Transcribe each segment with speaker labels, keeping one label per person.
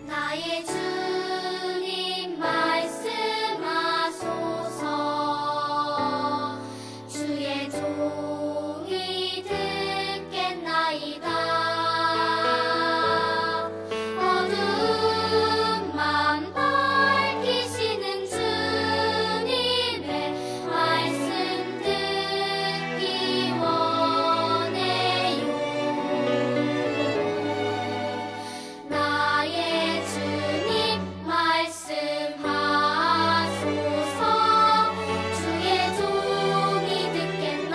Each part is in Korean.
Speaker 1: 나의 주님 말씀하소서. 주의 종이 듣겠나이다. 어둠만 밝히시는 주님의 말씀 듣기 원해요. 나의 주님 말씀하소서. 주의 종이 듣겠나이다.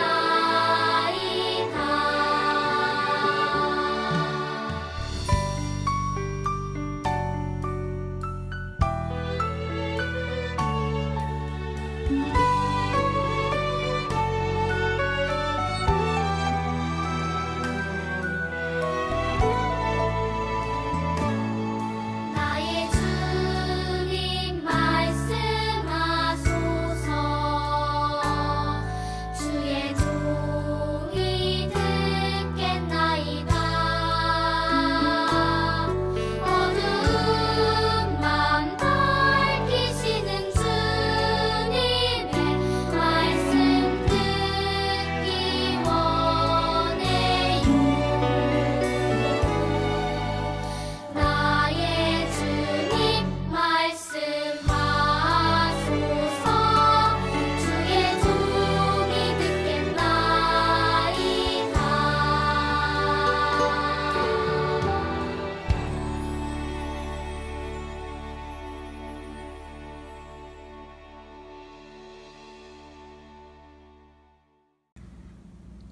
Speaker 1: 나의 주님 말씀하소서. 주의 종이 듣겠나이다. 어둠만 밝히시는 주님의 말씀 듣기 원해요. 나의 주님 말씀하소서. 주의 종이 듣겠나이다.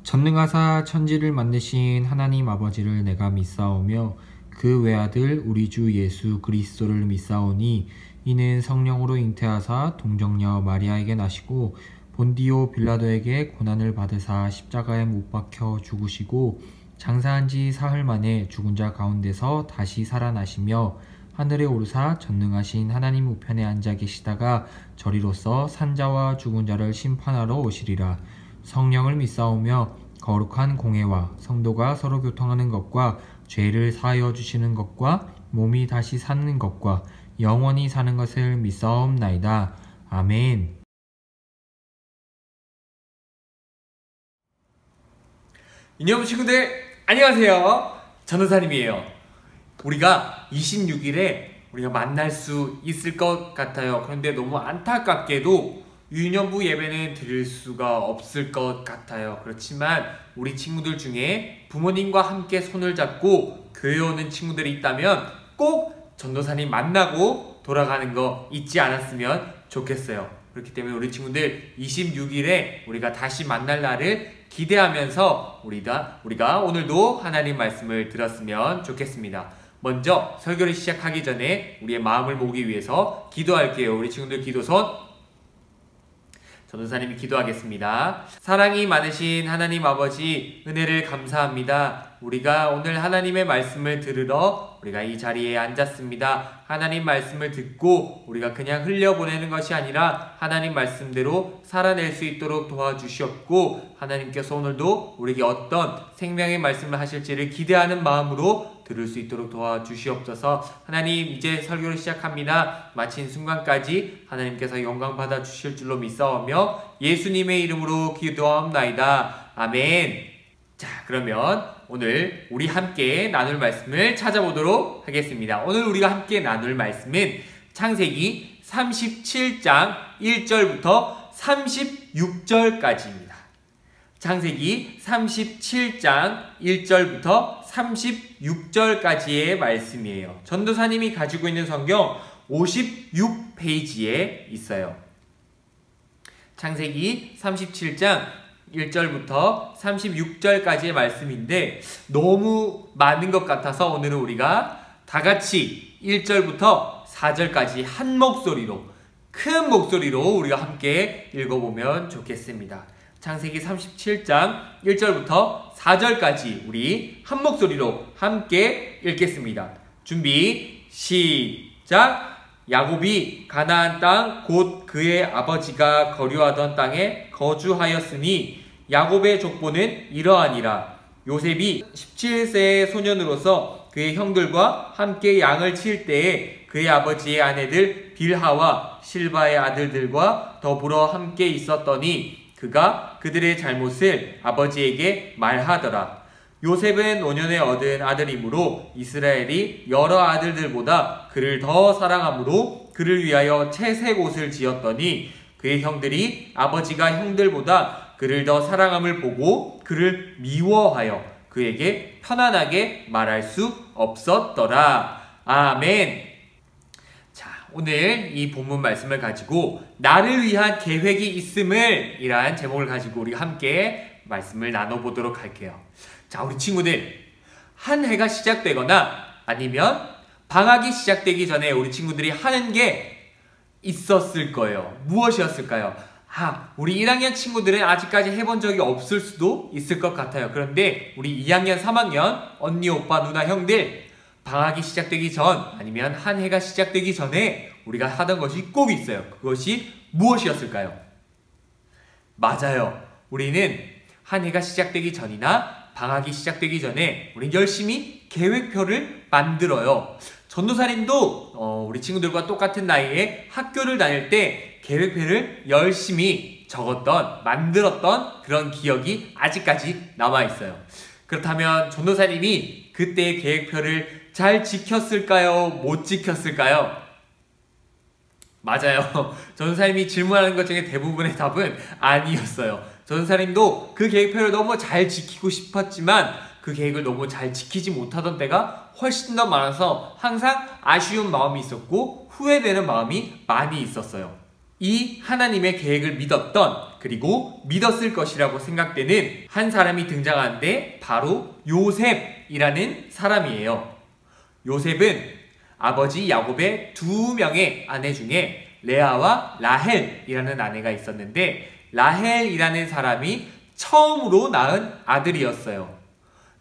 Speaker 2: 전능하사 천지를 만드신 하나님 아버지를 내가 믿사오며 그 외아들 우리 주 예수 그리스도를 믿사오니 이는 성령으로 잉태하사 동정녀 마리아에게 나시고 본디오 빌라도에게 고난을 받으사 십자가에 못 박혀 죽으시고 장사한 지 사흘 만에 죽은 자 가운데서 다시 살아나시며 하늘에 오르사 전능하신 하나님 우편에 앉아 계시다가 저리로서 산자와 죽은 자를 심판하러 오시리라. 성령을 믿사오며 거룩한 공회와 성도가 서로 교통하는 것과 죄를 사하여 주시는 것과 몸이 다시 사는 것과 영원히 사는 것을 믿사옵나이다. 아멘.
Speaker 3: 이념 친구들 안녕하세요. 전도사님이에요. 우리가 26일에 우리가 만날 수 있을 것 같아요. 그런데 너무 안타깝게도 유년부 예배는 드릴 수가 없을 것 같아요. 그렇지만 우리 친구들 중에 부모님과 함께 손을 잡고 교회 오는 친구들이 있다면 꼭 전도사님 만나고 돌아가는 거 잊지 않았으면 좋겠어요. 그렇기 때문에 우리 친구들 26일에 우리가 다시 만날 날을 기대하면서 우리가 오늘도 하나님 말씀을 들었으면 좋겠습니다. 먼저 설교를 시작하기 전에 우리의 마음을 모으기 위해서 기도할게요. 우리 친구들 기도손 전도사님이 기도하겠습니다. 사랑이 많으신 하나님 아버지 은혜를 감사합니다. 우리가 오늘 하나님의 말씀을 들으러 우리가 이 자리에 앉았습니다. 하나님 말씀을 듣고 우리가 그냥 흘려보내는 것이 아니라 하나님 말씀대로 살아낼 수 있도록 도와주시옵고 하나님께서 오늘도 우리에게 어떤 생명의 말씀을 하실지를 기대하는 마음으로 들을 수 있도록 도와주시옵소서. 하나님 이제 설교를 시작합니다. 마친 순간까지 하나님께서 영광 받아 주실 줄로 믿사오며 예수님의 이름으로 기도하옵나이다. 아멘. 자, 그러면 오늘 우리 함께 나눌 말씀을 찾아보도록 하겠습니다. 오늘 우리가 함께 나눌 말씀은 창세기 37장 1절부터 36절까지입니다. 창세기 37장 1절부터 36절까지의 말씀이에요. 전도사님이 가지고 있는 성경 56페이지에 있어요. 창세기 37장 1절부터 36절까지의 말씀인데 너무 많은 것 같아서 오늘은 우리가 다 같이 1절부터 4절까지 한 목소리로, 큰 목소리로 우리가 함께 읽어보면 좋겠습니다. 창세기 37장 1절부터 4절까지 우리 한 목소리로 함께 읽겠습니다. 준비 시작! 야곱이 가나안 땅 곧 그의 아버지가 거류하던 땅에 거주하였으니 야곱의 족보는 이러하니라. 요셉이 17세의 소년으로서 그의 형들과 함께 양을 칠 때에 그의 아버지의 아내들 빌하와 실바의 아들들과 더불어 함께 있었더니 그가 그들의 잘못을 아버지에게 말하더라. 요셉은 노년에 얻은 아들이므로 이스라엘이 여러 아들들보다 그를 더 사랑하므로 그를 위하여 채색 옷을 지었더니 그의 형들이 아버지가 형들보다 그를 더 사랑함을 보고 그를 미워하여 그에게 편안하게 말할 수 없었더라. 아멘. 자, 오늘 이 본문 말씀을 가지고 나를 위한 계획이 있음을 이란 제목을 가지고 우리 함께 말씀을 나눠보도록 할게요. 자, 우리 친구들, 한 해가 시작되거나 아니면 방학이 시작되기 전에 우리 친구들이 하는 게 있었을 거예요. 무엇이었을까요? 우리 1학년 친구들은 아직까지 해본 적이 없을 수도 있을 것 같아요. 그런데 우리 2학년, 3학년 언니, 오빠, 누나, 형들 방학이 시작되기 전 아니면 한 해가 시작되기 전에 우리가 하던 것이 꼭 있어요. 그것이 무엇이었을까요? 맞아요. 우리는 한 해가 시작되기 전이나 방학이 시작되기 전에 우린 열심히 계획표를 만들어요. 전도사님도 우리 친구들과 똑같은 나이에 학교를 다닐 때 계획표를 열심히 적었던, 만들었던 그런 기억이 아직까지 남아있어요. 그렇다면 전도사님이 그때의 계획표를 잘 지켰을까요? 못 지켰을까요? 맞아요. 전도사님이 질문하는 것 중에 대부분의 답은 아니었어요. 전도사님도 그 계획표를 너무 잘 지키고 싶었지만 그 계획을 너무 잘 지키지 못하던 때가 훨씬 더 많아서 항상 아쉬운 마음이 있었고 후회되는 마음이 많이 있었어요. 이 하나님의 계획을 믿었던, 그리고 믿었을 것이라고 생각되는 한 사람이 등장하는데 바로 요셉이라는 사람이에요. 요셉은 아버지 야곱의 2명의 아내 중에 레아와 라헬이라는 아내가 있었는데 라헬이라는 사람이 처음으로 낳은 아들이었어요.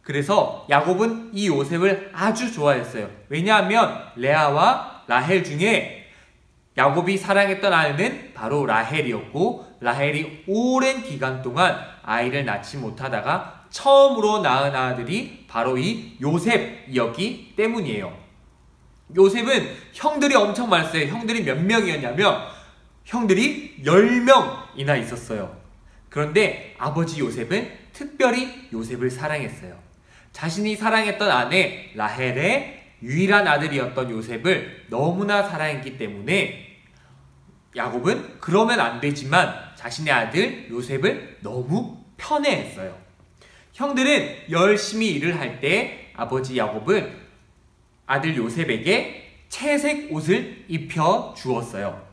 Speaker 3: 그래서 야곱은 이 요셉을 아주 좋아했어요. 왜냐하면 레아와 라헬 중에 야곱이 사랑했던 아이는 바로 라헬이었고 라헬이 오랜 기간 동안 아이를 낳지 못하다가 처음으로 낳은 아들이 바로 이 요셉이었기 때문이에요. 요셉은 형들이 엄청 많았어요. 형들이 몇 명이었냐면 형들이 10명이나 있었어요. 그런데 아버지 요셉은 특별히 요셉을 사랑했어요. 자신이 사랑했던 아내 라헬의 유일한 아들이었던 요셉을 너무나 사랑했기 때문에 야곱은 그러면 안 되지만 자신의 아들 요셉을 너무 편애했어요. 형들은 열심히 일을 할 때 아버지 야곱은 아들 요셉에게 채색 옷을 입혀 주었어요.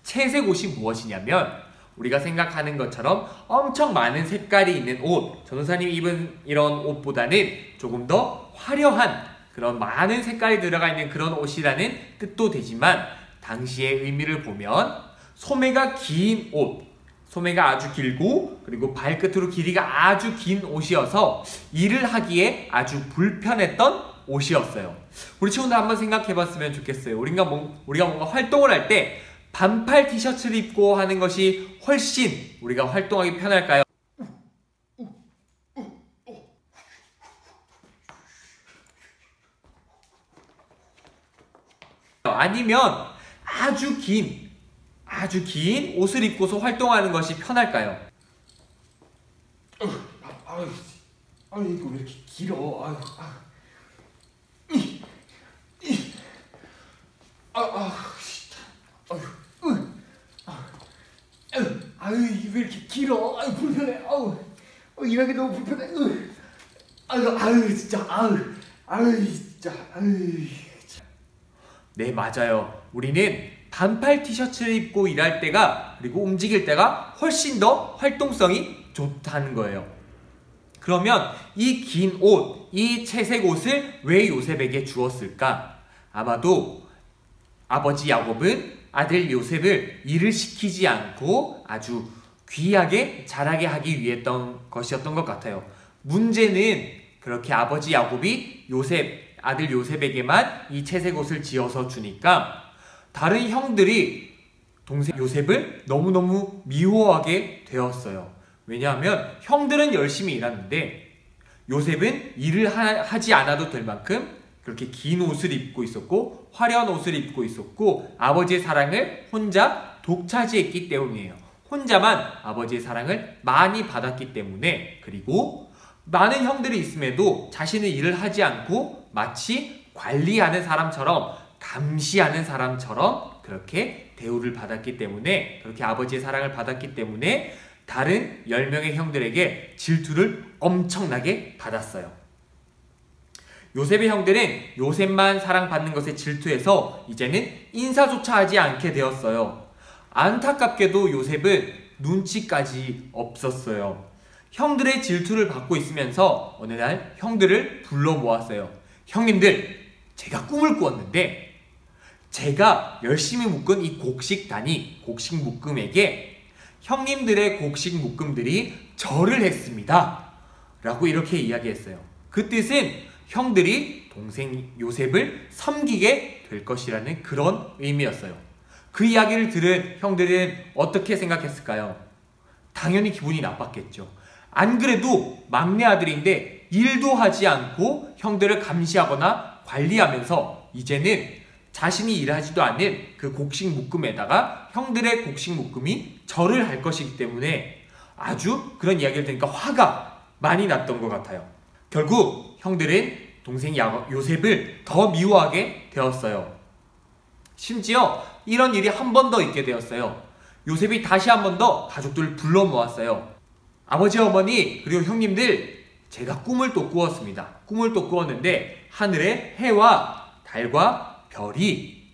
Speaker 3: 채색 옷이 무엇이냐면 우리가 생각하는 것처럼 엄청 많은 색깔이 있는 옷, 전도사님이 입은 이런 옷보다는 조금 더 화려한 그런 많은 색깔이 들어가 있는 그런 옷이라는 뜻도 되지만 당시의 의미를 보면 소매가 긴 옷, 소매가 아주 길고 그리고 발끝으로 길이가 아주 긴 옷이어서 일을 하기에 아주 불편했던 옷이었어요. 우리 친구들 한번 생각해 봤으면 좋겠어요. 우리가 뭔가 활동을 할 때 반팔 티셔츠를 입고 하는 것이 훨씬 우리가 활동하기 편할까요? 아니면 아주 긴 옷을 입고서 활동하는 것이 편할까요?
Speaker 4: 이거 왜 이렇게 길어? 이게 왜 이렇게 길어? 불편해. 일하기 너무 불편해. 진짜.
Speaker 3: 네, 맞아요. 우리는 반팔 티셔츠를 입고 일할 때가 그리고 움직일 때가 훨씬 더 활동성이 좋다는 거예요. 그러면 이 긴 옷, 이 채색 옷을 왜 요셉에게 주었을까? 아마도 아버지 야곱은 아들 요셉을 일을 시키지 않고 아주 귀하게 자라게 하기 위했던 것이었던 것 같아요. 문제는 그렇게 아버지 야곱이 아들 요셉에게만 이 채색 옷을 지어서 주니까 다른 형들이 동생 요셉을 너무너무 미워하게 되었어요. 왜냐하면 형들은 열심히 일하는데 요셉은 일을 하지 않아도 될 만큼 그렇게 긴 옷을 입고 있었고 화려한 옷을 입고 있었고 아버지의 사랑을 혼자 독차지했기 때문이에요. 혼자만 아버지의 사랑을 많이 받았기 때문에, 그리고 많은 형들이 있음에도 자신은 일을 하지 않고 마치 관리하는 사람처럼, 감시하는 사람처럼 그렇게 대우를 받았기 때문에, 그렇게 아버지의 사랑을 받았기 때문에 다른 10명의 형들에게 질투를 엄청나게 받았어요. 요셉의 형들은 요셉만 사랑받는 것에 질투해서 이제는 인사조차 하지 않게 되었어요. 안타깝게도 요셉은 눈치까지 없었어요. 형들의 질투를 받고 있으면서 어느 날 형들을 불러 모았어요. 형님들, 제가 꿈을 꾸었는데 제가 열심히 묶은 이 곡식 단위, 곡식 묶음에게 형님들의 곡식 묶음들이 절을 했습니다. 라고 이렇게 이야기했어요. 그 뜻은 형들이 동생 요셉을 섬기게 될 것이라는 그런 의미였어요. 그 이야기를 들은 형들은 어떻게 생각했을까요? 당연히 기분이 나빴겠죠. 안 그래도 막내 아들인데 일도 하지 않고 형들을 감시하거나 관리하면서 이제는 자신이 일하지도 않은 그 곡식 묶음에다가 형들의 곡식 묶음이 절을 할 것이기 때문에 아주 그런 이야기를 들으니까 화가 많이 났던 것 같아요. 결국 형들은 동생 요셉을 더 미워하게 되었어요. 심지어 이런 일이 한 번 더 있게 되었어요. 요셉이 다시 한 번 더 가족들을 불러 모았어요. 아버지, 어머니, 그리고 형님들, 제가 꿈을 또 꾸었습니다. 꿈을 또 꾸었는데 하늘에 해와 달과 별이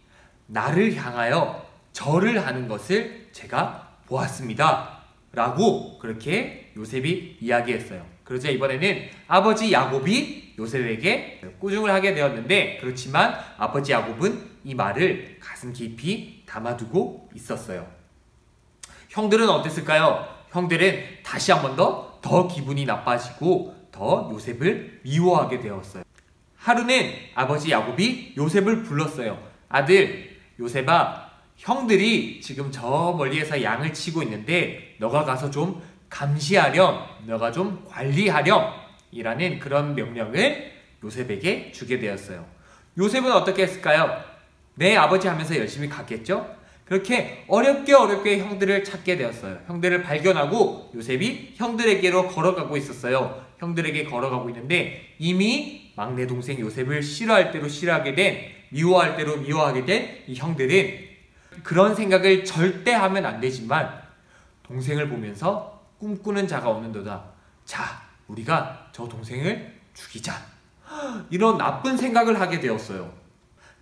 Speaker 3: 나를 향하여 절을 하는 것을 제가 보았습니다. 라고 그렇게 요셉이 이야기했어요. 그러자 이번에는 아버지 야곱이 요셉에게 꾸중을 하게 되었는데, 그렇지만 아버지 야곱은 이 말을 가슴 깊이 담아두고 있었어요. 형들은 어땠을까요? 형들은 다시 한 번 더 기분이 나빠지고 더 요셉을 미워하게 되었어요. 하루는 아버지 야곱이 요셉을 불렀어요. 아들 요셉아, 형들이 지금 저 멀리에서 양을 치고 있는데 너가 가서 좀 감시하렴, 너가 좀 관리하렴 이라는 그런 명령을 요셉에게 주게 되었어요. 요셉은 어떻게 했을까요? 네, 아버지 하면서 열심히 갔겠죠? 그렇게 어렵게 형들을 찾게 되었어요. 형들을 발견하고 요셉이 형들에게로 걸어가고 있었어요. 형들에게 걸어가고 있는데 이미 막내 동생 요셉을 싫어할 대로 싫어하게 된, 미워할 대로 미워하게 된 이 형들은 그런 생각을 절대 하면 안 되지만 동생을 보면서 꿈꾸는 자가 없는도다. 자, 우리가 저 동생을 죽이자. 이런 나쁜 생각을 하게 되었어요.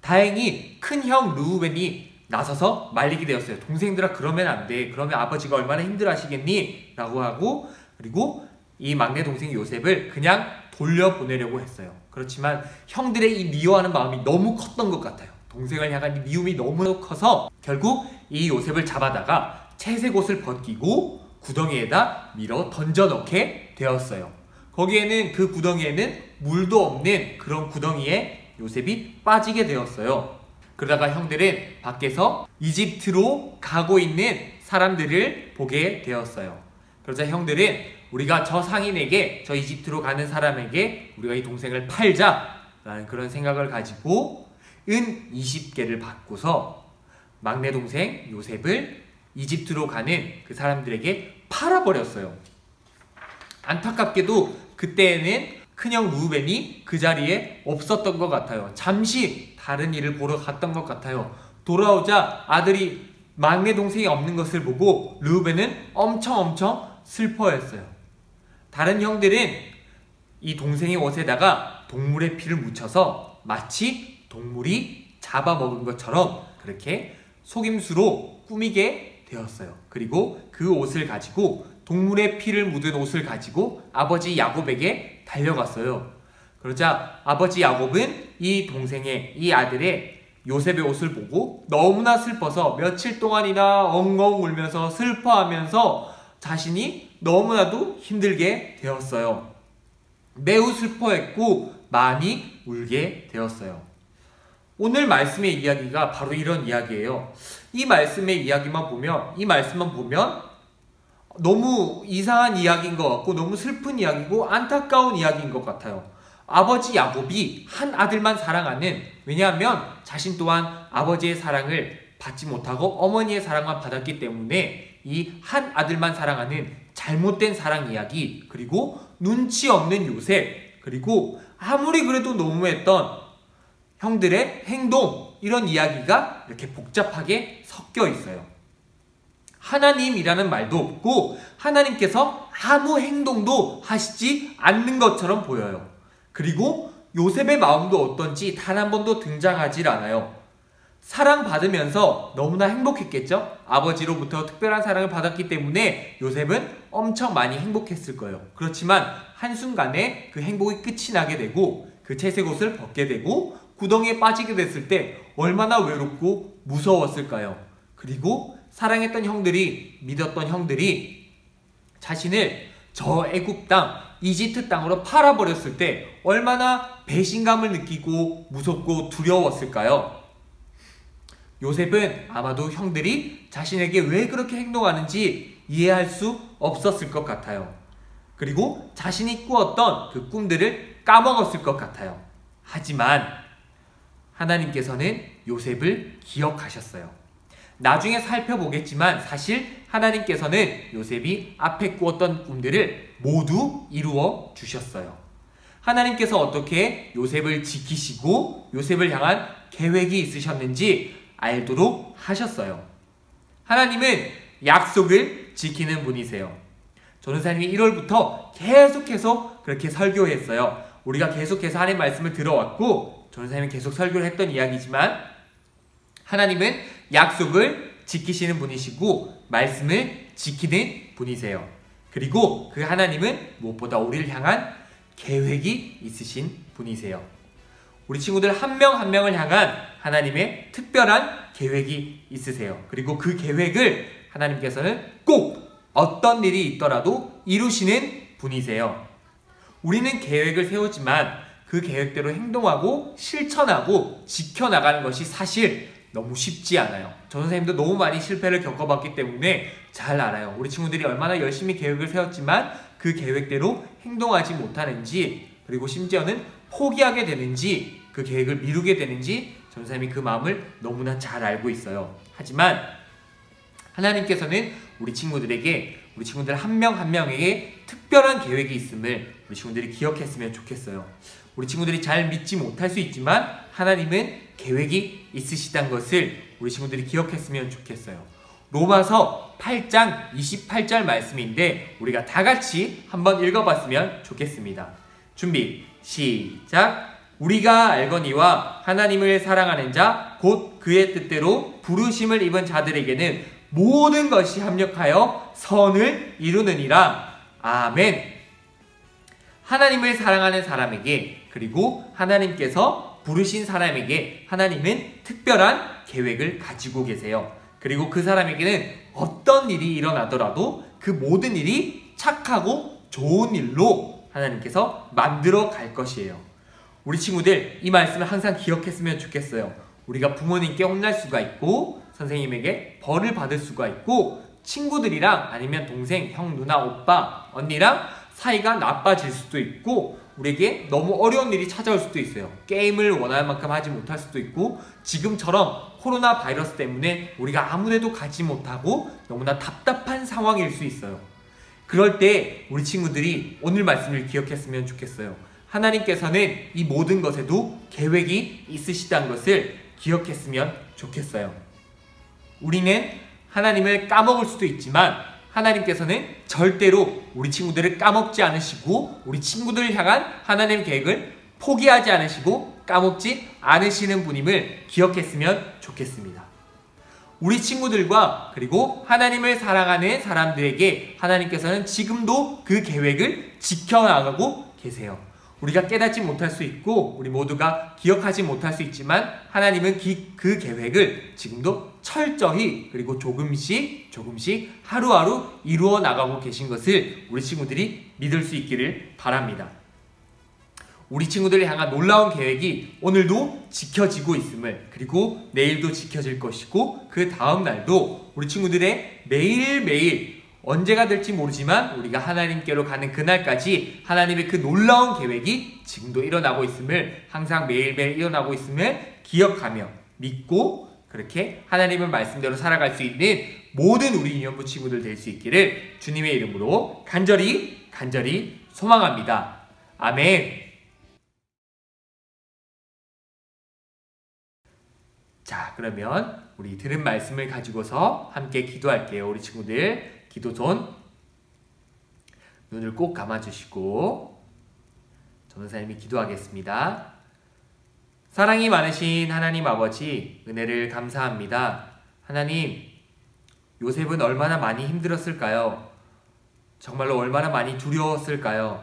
Speaker 3: 다행히 큰형 르우벤이 나서서 말리게 되었어요. 동생들아, 그러면 안 돼. 그러면 아버지가 얼마나 힘들어 하시겠니? 라고 하고, 그리고 이 막내 동생 요셉을 그냥 돌려보내려고 했어요. 그렇지만 형들의 이 미워하는 마음이 너무 컸던 것 같아요. 동생을 향한 이 미움이 너무 커서 결국 이 요셉을 잡아다가 채색 옷을 벗기고 구덩이에다 밀어 던져넣게 되었어요. 거기에는, 그 구덩이에는 물도 없는 그런 구덩이에 요셉이 빠지게 되었어요. 그러다가 형들은 밖에서 이집트로 가고 있는 사람들을 보게 되었어요. 그러자 형들은 우리가 저 상인에게, 저 이집트로 가는 사람에게 우리가 이 동생을 팔자라는 그런 생각을 가지고 은 20개를 받고서 막내 동생 요셉을 이집트로 가는 그 사람들에게 팔아버렸어요. 안타깝게도 그때에는 큰형 루벤이 그 자리에 없었던 것 같아요. 잠시 다른 일을 보러 갔던 것 같아요. 돌아오자 아들이, 막내 동생이 없는 것을 보고 루벤은 엄청 슬퍼했어요. 다른 형들은 이 동생의 옷에다가 동물의 피를 묻혀서 마치 동물이 잡아먹은 것처럼 그렇게 속임수로 꾸미게 되었어요. 그리고 그 옷을 가지고, 동물의 피를 묻은 옷을 가지고 아버지 야곱에게 달려갔어요. 그러자 아버지 야곱은 이 동생의, 이 아들의 요셉의 옷을 보고 너무나 슬퍼서 며칠 동안이나 엉엉 울면서 슬퍼하면서 자신이 너무나도 힘들게 되었어요. 매우 슬퍼했고 많이 울게 되었어요. 오늘 말씀의 이야기가 바로 이런 이야기예요. 이 말씀의 이야기만 보면, 이 말씀만 보면 너무 이상한 이야기인 것 같고 너무 슬픈 이야기고 안타까운 이야기인 것 같아요. 아버지 야곱이 한 아들만 사랑하는, 왜냐하면 자신 또한 아버지의 사랑을 받지 못하고 어머니의 사랑만 받았기 때문에 이 한 아들만 사랑하는 잘못된 사랑 이야기, 그리고 눈치 없는 요셉, 그리고 아무리 그래도 너무했던 형들의 행동, 이런 이야기가 이렇게 복잡하게 섞여 있어요. 하나님이라는 말도 없고 하나님께서 아무 행동도 하시지 않는 것처럼 보여요. 그리고 요셉의 마음도 어떤지 단 한 번도 등장하질 않아요. 사랑받으면서 너무나 행복했겠죠? 아버지로부터 특별한 사랑을 받았기 때문에 요셉은 엄청 많이 행복했을 거예요. 그렇지만 한순간에 그 행복이 끝이 나게 되고 그 채색 옷을 벗게 되고 구덩이에 빠지게 됐을 때 얼마나 외롭고 무서웠을까요? 그리고 사랑했던 형들이, 믿었던 형들이 자신을 저 애굽 땅, 이집트 땅으로 팔아버렸을 때 얼마나 배신감을 느끼고 무섭고 두려웠을까요? 요셉은 아마도 형들이 자신에게 왜 그렇게 행동하는지 이해할 수 없었을 것 같아요. 그리고 자신이 꾸었던 그 꿈들을 까먹었을 것 같아요. 하지만 하나님께서는 요셉을 기억하셨어요. 나중에 살펴보겠지만 사실 하나님께서는 요셉이 앞에 꾸었던 꿈들을 모두 이루어 주셨어요. 하나님께서 어떻게 요셉을 지키시고 요셉을 향한 계획이 있으셨는지 알도록 하셨어요. 하나님은 약속을 지키는 분이세요. 전도사님이 1월부터 계속해서 그렇게 설교했어요. 우리가 계속해서 하나님 말씀을 들어왔고 전도사님이 계속 설교를 했던 이야기지만 하나님은 약속을 지키시는 분이시고 말씀을 지키는 분이세요. 그리고 그 하나님은 무엇보다 우리를 향한 계획이 있으신 분이세요. 우리 친구들 한 명 한 명을 향한 하나님의 특별한 계획이 있으세요. 그리고 그 계획을 하나님께서는 꼭 어떤 일이 있더라도 이루시는 분이세요. 우리는 계획을 세우지만 그 계획대로 행동하고 실천하고 지켜나가는 것이 사실 너무 쉽지 않아요. 저 선생님도 너무 많이 실패를 겪어봤기 때문에 잘 알아요. 우리 친구들이 얼마나 열심히 계획을 세웠지만 그 계획대로 행동하지 못하는지, 그리고 심지어는 포기하게 되는지, 그 계획을 미루게 되는지 전 선생님이 그 마음을 너무나 잘 알고 있어요. 하지만 하나님께서는 우리 친구들 한 명 한 명에게 특별한 계획이 있음을 우리 친구들이 기억했으면 좋겠어요. 우리 친구들이 잘 믿지 못할 수 있지만 하나님은 계획이 있으시다는 것을 우리 친구들이 기억했으면 좋겠어요. 로마서 8장 28절 말씀인데 우리가 다 같이 한번 읽어봤으면 좋겠습니다. 준비, 시작! 우리가 알거니와 하나님을 사랑하는 자 곧 그의 뜻대로 부르심을 입은 자들에게는 모든 것이 합력하여 선을 이루느니라. 아멘. 하나님을 사랑하는 사람에게, 그리고 하나님께서 부르신 사람에게 하나님은 특별한 계획을 가지고 계세요. 그리고 그 사람에게는 어떤 일이 일어나더라도 그 모든 일이 착하고 좋은 일로 하나님께서 만들어 갈 것이에요. 우리 친구들 이 말씀을 항상 기억했으면 좋겠어요. 우리가 부모님께 혼날 수가 있고 선생님에게 벌을 받을 수가 있고 친구들이랑 아니면 동생, 형, 누나, 오빠, 언니랑 사이가 나빠질 수도 있고 우리에게 너무 어려운 일이 찾아올 수도 있어요. 게임을 원하는 만큼 하지 못할 수도 있고 지금처럼 코로나 바이러스 때문에 우리가 아무데도 가지 못하고 너무나 답답한 상황일 수 있어요. 그럴 때 우리 친구들이 오늘 말씀을 기억했으면 좋겠어요. 하나님께서는 이 모든 것에도 계획이 있으시다는 것을 기억했으면 좋겠어요. 우리는 하나님을 까먹을 수도 있지만 하나님께서는 절대로 우리 친구들을 까먹지 않으시고 우리 친구들을 향한 하나님의 계획을 포기하지 않으시고 까먹지 않으시는 분임을 기억했으면 좋겠습니다. 우리 친구들과 그리고 하나님을 사랑하는 사람들에게 하나님께서는 지금도 그 계획을 지켜나가고 계세요. 우리가 깨닫지 못할 수 있고 우리 모두가 기억하지 못할 수 있지만 하나님은 그 계획을 지금도 철저히 그리고 조금씩 하루하루 이루어 나가고 계신 것을 우리 친구들이 믿을 수 있기를 바랍니다. 우리 친구들을 향한 놀라운 계획이 오늘도 지켜지고 있음을, 그리고 내일도 지켜질 것이고 그 다음 날도 우리 친구들의 매일매일 언제가 될지 모르지만 우리가 하나님께로 가는 그날까지 하나님의 그 놀라운 계획이 지금도 일어나고 있음을, 항상 매일매일 일어나고 있음을 기억하며 믿고 그렇게 하나님의 말씀대로 살아갈 수 있는 모든 우리 유년부 친구들 될 수 있기를 주님의 이름으로 간절히 소망합니다. 아멘. 자, 그러면 우리 들은 말씀을 가지고서 함께 기도할게요. 우리 친구들 기도손 눈을 꼭 감아주시고 전도사님이 기도하겠습니다. 사랑이 많으신 하나님 아버지, 은혜를 감사합니다. 하나님, 요셉은 얼마나 많이 힘들었을까요? 정말로 얼마나 많이 두려웠을까요?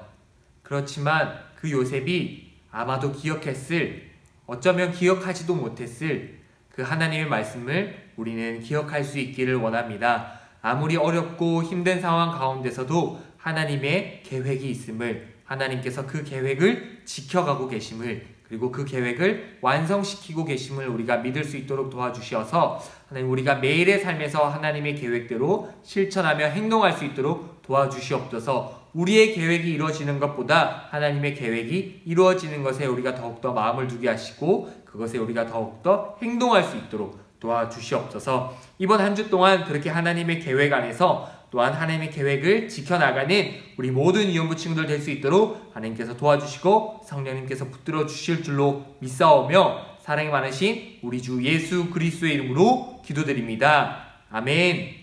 Speaker 3: 그렇지만 그 요셉이 아마도 기억했을, 어쩌면 기억하지도 못했을 그 하나님의 말씀을 우리는 기억할 수 있기를 원합니다. 아무리 어렵고 힘든 상황 가운데서도 하나님의 계획이 있음을, 하나님께서 그 계획을 지켜가고 계심을, 그리고 그 계획을 완성시키고 계심을 우리가 믿을 수 있도록 도와주셔서 하나님, 우리가 매일의 삶에서 하나님의 계획대로 실천하며 행동할 수 있도록 도와주시옵소서. 우리의 계획이 이루어지는 것보다 하나님의 계획이 이루어지는 것에 우리가 더욱더 마음을 두게 하시고 그것에 우리가 더욱더 행동할 수 있도록 도와주시옵소서. 이번 한 주 동안 그렇게 하나님의 계획 안에서 또한 하나님의 계획을 지켜나가는 우리 모든 유년부 친구들 될 수 있도록 하나님께서 도와주시고 성령님께서 붙들어 주실 줄로 믿사오며 사랑이 많으신 우리 주 예수 그리스도의 이름으로 기도드립니다. 아멘.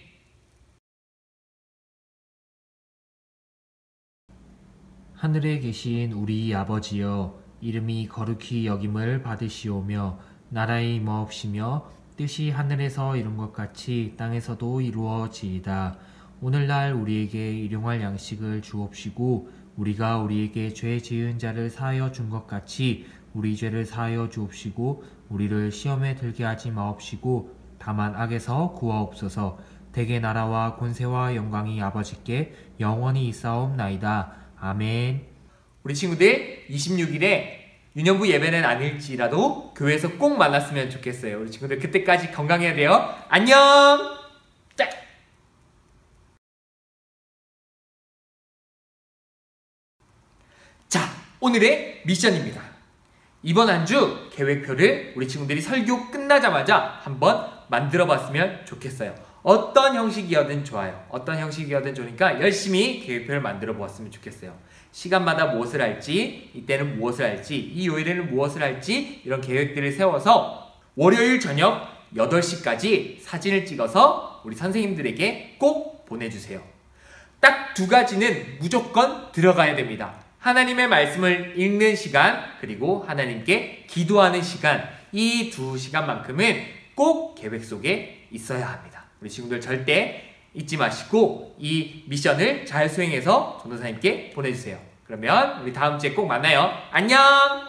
Speaker 2: 하늘에 계신 우리 아버지여, 이름이 거룩히 여김을 받으시오며 나라의 임하옵시며 뜻이 하늘에서 이룬 것 같이 땅에서도 이루어지이다. 오늘날 우리에게 일용할 양식을 주옵시고 우리가 우리에게 죄 지은 자를 사하여 준 것 같이 우리 죄를 사하여 주옵시고 우리를 시험에 들게 하지 마옵시고 다만 악에서 구하옵소서. 대개 나라와 권세와 영광이 아버지께 영원히 있사옵나이다. 아멘.
Speaker 3: 우리 친구들 26일에 유년부 예배는 아닐지라도 교회에서 꼭 만났으면 좋겠어요. 우리 친구들 그때까지 건강해야 돼요. 안녕. 자, 오늘의 미션입니다. 이번 한 주 계획표를 우리 친구들이 설교 끝나자마자 한번 만들어 봤으면 좋겠어요. 어떤 형식이어든 좋아요. 어떤 형식이어든 좋으니까 열심히 계획표를 만들어 보았으면 좋겠어요. 시간마다 무엇을 할지, 이때는 무엇을 할지, 이 요일에는 무엇을 할지 이런 계획들을 세워서 월요일 저녁 8시까지 사진을 찍어서 우리 선생님들에게 꼭 보내주세요. 딱 2가지는 무조건 들어가야 됩니다. 하나님의 말씀을 읽는 시간, 그리고 하나님께 기도하는 시간, 이 2시간만큼은 꼭 계획 속에 있어야 합니다. 우리 친구들 절대 잊지 마시고 이 미션을 잘 수행해서 전도사님께 보내주세요. 그러면 우리 다음 주에 꼭 만나요. 안녕!